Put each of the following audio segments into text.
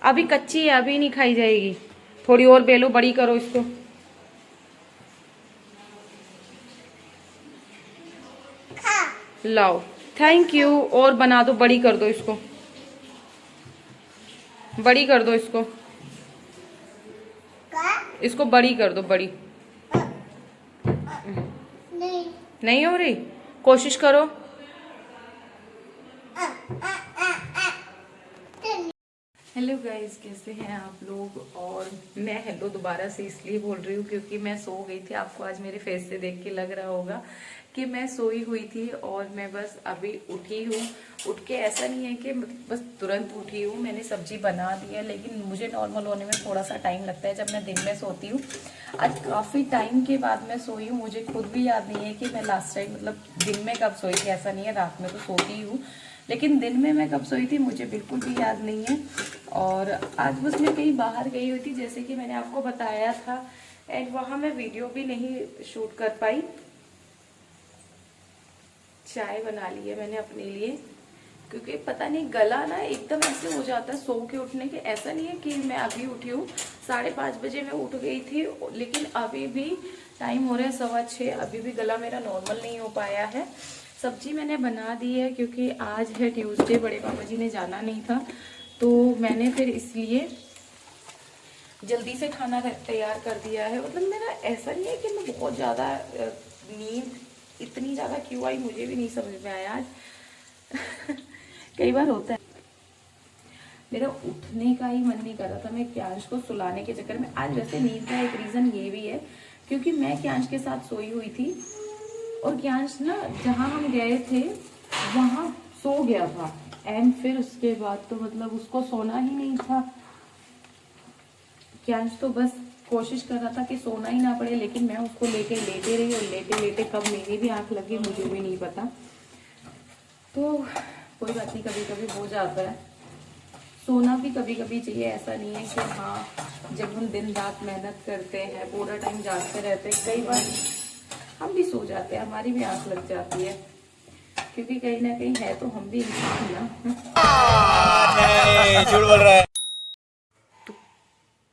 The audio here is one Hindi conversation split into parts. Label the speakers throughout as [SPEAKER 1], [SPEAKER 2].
[SPEAKER 1] अभी कच्ची है, अभी नहीं खाई जाएगी। थोड़ी और बेलो, बड़ी करो इसको। लाओ, थैंक यू। और बना दो, बड़ी कर दो इसको, बड़ी कर दो इसको, इसको बड़ी कर दो, बड़ी।
[SPEAKER 2] नहीं
[SPEAKER 1] नहीं हो रही, कोशिश करो। हेलो गाइस, कैसे हैं आप लोग। और मैं हेलो दोबारा से इसलिए बोल रही हूँ क्योंकि मैं सो गई थी। आपको आज मेरे फेस से देख के लग रहा होगा कि मैं सोई हुई थी और मैं बस अभी उठी हूँ। उठ के ऐसा नहीं है कि बस तुरंत उठी हूँ, मैंने सब्जी बना दी है, लेकिन मुझे नॉर्मल होने में थोड़ा सा टाइम लगता है जब मैं दिन में सोती हूँ। आज काफ़ी टाइम के बाद मैं सोई हूँ, मुझे खुद भी याद नहीं है कि मैं लास्ट टाइम मतलब दिन में कब सोई थी। ऐसा नहीं है, रात में तो सोती हूँ, लेकिन दिन में मैं कब सोई थी मुझे बिल्कुल भी याद नहीं है। और आज बस मैं कहीं बाहर गई हुई थी, जैसे कि मैंने आपको बताया था, एंड वहाँ मैं वीडियो भी नहीं शूट कर पाई। चाय बना ली है मैंने अपने लिए, क्योंकि पता नहीं गला ना एकदम ऐसे हो जाता है सो के उठने के। ऐसा नहीं है कि मैं अभी उठी हूँ, 5:30 बजे मैं उठ गई थी, लेकिन अभी भी टाइम हो रहा है 6:15, अभी भी गला मेरा नॉर्मल नहीं हो पाया है। सब्जी मैंने बना दी है क्योंकि आज है ट्यूसडे, बड़े पापा जी ने जाना नहीं था, तो मैंने फिर इसलिए जल्दी से खाना तैयार कर दिया है। मतलब मेरा ऐसा नहीं है कि मैं बहुत ज़्यादा नींद इतनी ज़्यादा क्यों आई मुझे भी नहीं समझ में आया आज। कई बार होता है, मेरा उठने का ही मन नहीं कर रहा था। मैं क्यांश को सुलाने के चक्कर में आज, वैसे नींद का एक रीज़न ये भी है क्योंकि मैं क्यांश के साथ सोई हुई थी और क्यांश ना जहाँ हम गए थे वहाँ सो गया था, एंड फिर उसके बाद तो मतलब उसको सोना ही नहीं था। क्यांश तो बस कोशिश कर रहा था कि सोना ही ना पड़े, लेकिन मैं उसको लेके लेटे रही और लेटे लेटे कब मेरी भी आंख लगी मुझे भी नहीं पता। तो कोई बात नहीं, कभी कभी हो जाता है। सोना भी कभी कभी चाहिए, ऐसा नहीं है कि हाँ जब हम दिन रात मेहनत करते हैं पूरा टाइम जागते रहते हैं, कई बार हम भी सो जाते हैं, हमारी भी आंख लग जाती है, क्योंकि कहीं ना कहीं है तो हम भी इंसान ना।
[SPEAKER 3] नहीं, झूठ बोल रहा है।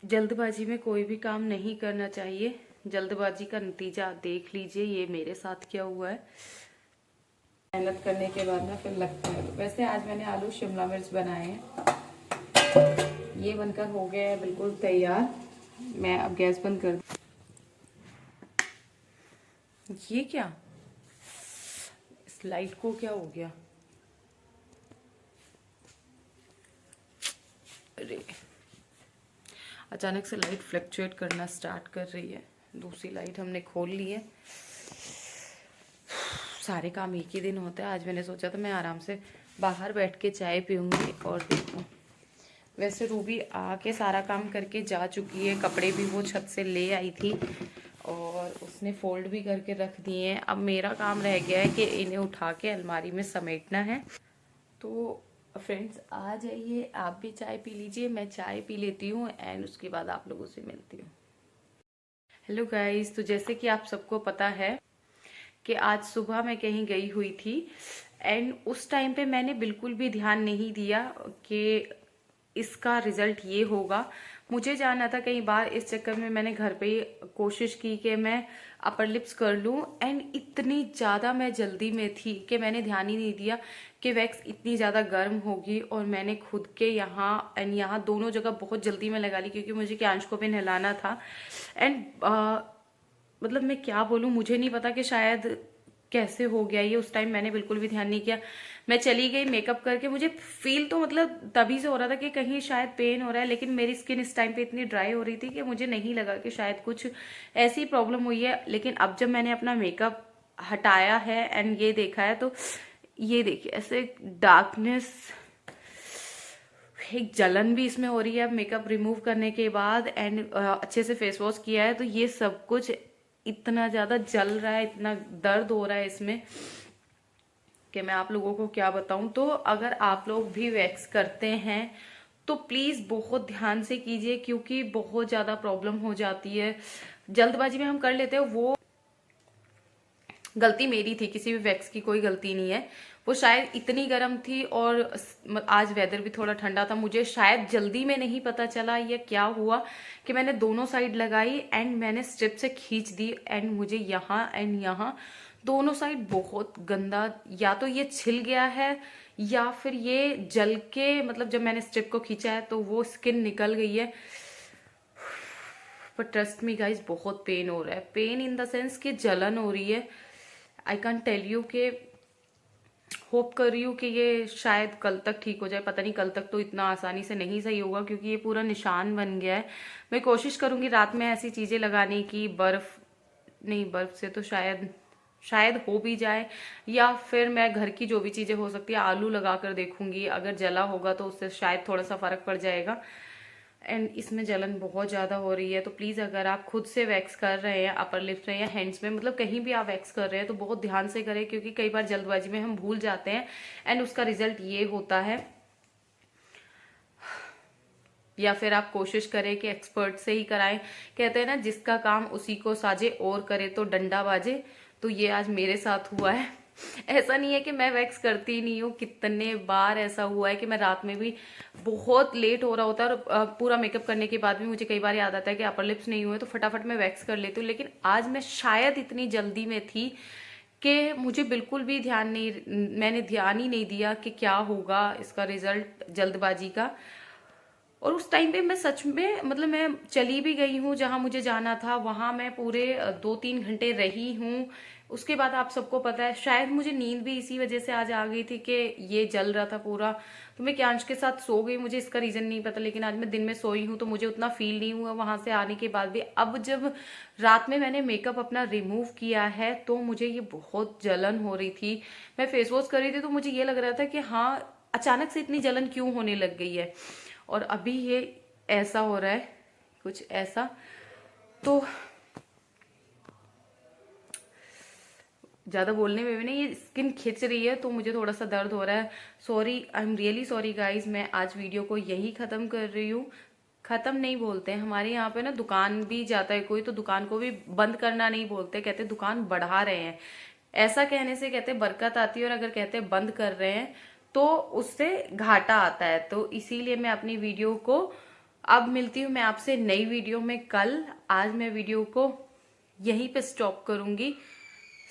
[SPEAKER 1] जल्दबाजी में कोई भी काम नहीं करना चाहिए। जल्दबाजी का नतीजा आप देख लीजिए, ये मेरे साथ क्या हुआ है। मेहनत करने के बाद ना फिर लगता है। वैसे आज मैंने आलू शिमला मिर्च बनाए हैं, ये बनकर हो गया है बिल्कुल तैयार। मैं अब गैस बंद कर, ये क्या, इस लाइट को क्या हो गया, अरे अचानक से लाइट फ्लक्चुएट करना स्टार्ट कर रही है। दूसरी लाइट हमने खोल ली है। सारे काम एक ही दिन होते हैं। आज मैंने सोचा था मैं आराम से बाहर बैठ के चाय पीऊँगी और देखूँ। वैसे रूबी आके सारा काम करके जा चुकी है, कपड़े भी वो छत से ले आई थी और उसने फोल्ड भी करके रख दिए हैं। अब मेरा काम रह गया है कि इन्हें उठा के अलमारी में समेटना है। तो फ्रेंड्स आ जाइए, आप भी चाय पी लीजिए, मैं चाय पी लेती हूँ एंड उसके बाद आप लोगों से मिलती हूँ। हेलो गाइस, तो जैसे कि आप सबको पता है कि आज सुबह मैं कहीं गई हुई थी एंड उस टाइम पे मैंने बिल्कुल भी ध्यान नहीं दिया कि इसका रिजल्ट ये होगा। मुझे जाना था कहीं बाहर, इस चक्कर में मैंने घर पे ही कोशिश की कि मैं अपर लिप्स कर लूं, एंड इतनी ज़्यादा मैं जल्दी में थी कि मैंने ध्यान ही नहीं दिया कि वैक्स इतनी ज़्यादा गर्म होगी। और मैंने खुद के यहाँ एंड यहाँ दोनों जगह बहुत जल्दी में लगा ली क्योंकि मुझे क्यांश को भी नहलाना था। एंड मतलब मैं क्या बोलूँ, मुझे नहीं पता कि शायद कैसे हो गया ये। उस टाइम मैंने बिल्कुल भी ध्यान नहीं किया। मैं चली गई मेकअप करके, मुझे फील तो मतलब तभी से हो रहा था कि कहीं शायद पेन हो रहा है, लेकिन मेरी स्किन इस टाइम पे इतनी ड्राई हो रही थी कि मुझे नहीं लगा कि शायद कुछ ऐसी प्रॉब्लम हुई है। लेकिन अब जब मैंने अपना मेकअप हटाया है एंड ये देखा है, तो ये देखिए ऐसे डार्कनेस, एक जलन भी इसमें हो रही है अब मेकअप रिमूव करने के बाद। एंड अच्छे से फेस वॉश किया है तो ये सब कुछ इतना ज्यादा जल रहा है, इतना दर्द हो रहा है इसमें कि मैं आप लोगों को क्या बताऊं। तो अगर आप लोग भी वैक्स करते हैं तो प्लीज बहुत ध्यान से कीजिए, क्योंकि बहुत ज्यादा प्रॉब्लम हो जाती है। जल्दबाजी में हम कर लेते हैं, वो गलती मेरी थी, किसी भी वैक्स की कोई गलती नहीं है, वो शायद इतनी गर्म थी और आज वेदर भी थोड़ा ठंडा था। मुझे शायद जल्दी में नहीं पता चला ये क्या हुआ कि मैंने दोनों साइड लगाई एंड मैंने स्ट्रिप से खींच दी एंड मुझे यहाँ एंड यहाँ दोनों साइड बहुत गंदा, या तो ये छिल गया है या फिर ये जल के, मतलब जब मैंने स्ट्रिप को खींचा है तो वो स्किन निकल गई है। पर ट्रस्ट मी गाइज, बहुत पेन हो रहा है। पेन इन द सेंस कि जलन हो रही है। आई कैन टेल यू कि होप कर रही हूँ कि ये शायद कल तक ठीक हो जाए। पता नहीं, कल तक तो इतना आसानी से नहीं सही होगा क्योंकि ये पूरा निशान बन गया है। मैं कोशिश करूंगी रात में ऐसी चीजें लगाने की, बर्फ से तो शायद हो भी जाए, या फिर मैं घर की जो भी चीजें हो सकती है आलू लगा कर देखूंगी। अगर जला होगा तो उससे शायद थोड़ा सा फर्क पड़ जाएगा। एंड इसमें जलन बहुत ज़्यादा हो रही है, तो प्लीज़ अगर आप खुद से वैक्स कर रहे हैं अपर लिप्स में या हैंड्स में, मतलब कहीं भी आप वैक्स कर रहे हैं तो बहुत ध्यान से करें, क्योंकि कई बार जल्दबाजी में हम भूल जाते हैं एंड उसका रिजल्ट ये होता है। या फिर आप कोशिश करें कि एक्सपर्ट से ही कराएं। कहते हैं ना, जिसका काम उसी को साजे और करे तो डंडा बाजे। तो ये आज मेरे साथ हुआ है। ऐसा नहीं है कि मैं वैक्स करती ही नहीं हूँ, कितने बार ऐसा हुआ है कि मैं रात में भी बहुत लेट हो रहा होता है और पूरा मेकअप करने के बाद भी मुझे कई बार याद आता है कि अपर लिप्स नहीं हुए, तो फटाफट मैं वैक्स कर लेती हूँ। लेकिन आज मैं शायद इतनी जल्दी में थी कि मुझे बिल्कुल भी मैंने ध्यान ही नहीं दिया कि क्या होगा इसका रिजल्ट, जल्दबाजी का। और उस टाइम पे मैं सच में, मतलब मैं चली भी गई हूँ जहां मुझे जाना था, वहां मैं पूरे 2-3 घंटे रही हूँ। उसके बाद आप सबको पता है, शायद मुझे नींद भी इसी वजह से आज आ गई थी कि ये जल रहा था पूरा, तो मैं क्यांश के साथ सो गई। मुझे इसका रीजन नहीं पता, लेकिन आज मैं दिन में सोई हूँ तो मुझे उतना फील नहीं हुआ वहां से आने के बाद भी। अब जब रात में मैंने मेकअप अपना रिमूव किया है तो मुझे ये बहुत जलन हो रही थी। मैं फेस वॉश कर रही थी तो मुझे ये लग रहा था कि हाँ, अचानक से इतनी जलन क्यों होने लग गई है। और अभी ये ऐसा हो रहा है, कुछ ऐसा। तो ज्यादा बोलने में भी नहीं, ये स्किन खिंच रही है तो मुझे थोड़ा सा दर्द हो रहा है। Sorry, I am really sorry guys. मैं आज वीडियो को यही खत्म कर रही हूँ। खत्म नहीं बोलते हैं हमारे यहाँ पे ना, दुकान भी जाता है कोई तो दुकान को भी बंद करना नहीं बोलते, कहते दुकान बढ़ा रहे हैं। ऐसा कहने से कहते बरकत आती है, और अगर कहते बंद कर रहे हैं तो उससे घाटा आता है। तो इसीलिए मैं अपनी वीडियो को अब मिलती हूँ मैं आपसे नई वीडियो में कल। आज मैं वीडियो को यहीं पे स्टॉप करूंगी।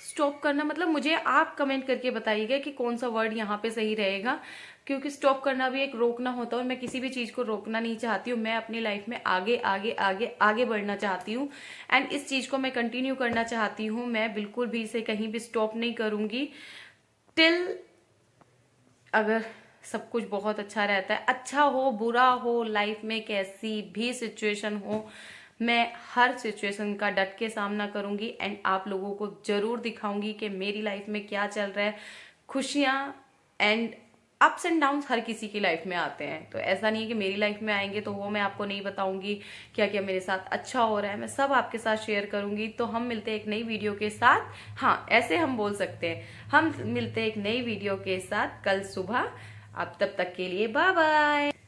[SPEAKER 1] स्टॉप करना मतलब मुझे आप कमेंट करके बताइएगा कि कौन सा वर्ड यहाँ पे सही रहेगा, क्योंकि स्टॉप करना भी एक रोकना होता है और मैं किसी भी चीज को रोकना नहीं चाहती हूँ। मैं अपनी लाइफ में आगे आगे आगे आगे बढ़ना चाहती हूँ एंड इस चीज को मैं कंटिन्यू करना चाहती हूँ। मैं बिल्कुल भी इसे कहीं भी स्टॉप नहीं करूंगी टिल अगर सब कुछ बहुत अच्छा रहता है। अच्छा हो बुरा हो, लाइफ में कैसी भी सिचुएशन हो, मैं हर सिचुएशन का डट के सामना करूंगी एंड आप लोगों को जरूर दिखाऊंगी कि मेरी लाइफ में क्या चल रहा है। खुशियां एंड अप्स एंड डाउन्स हर किसी की लाइफ में आते हैं, तो ऐसा नहीं है कि मेरी लाइफ में आएंगे तो वो मैं आपको नहीं बताऊंगी क्या क्या मेरे साथ अच्छा हो रहा है। मैं सब आपके साथ शेयर करूंगी। तो हम मिलते हैं एक नई वीडियो के साथ। हाँ, ऐसे हम बोल सकते हैं, हम मिलते हैं एक नई वीडियो के साथ कल सुबह। अब तब तक के लिए बाय बाय।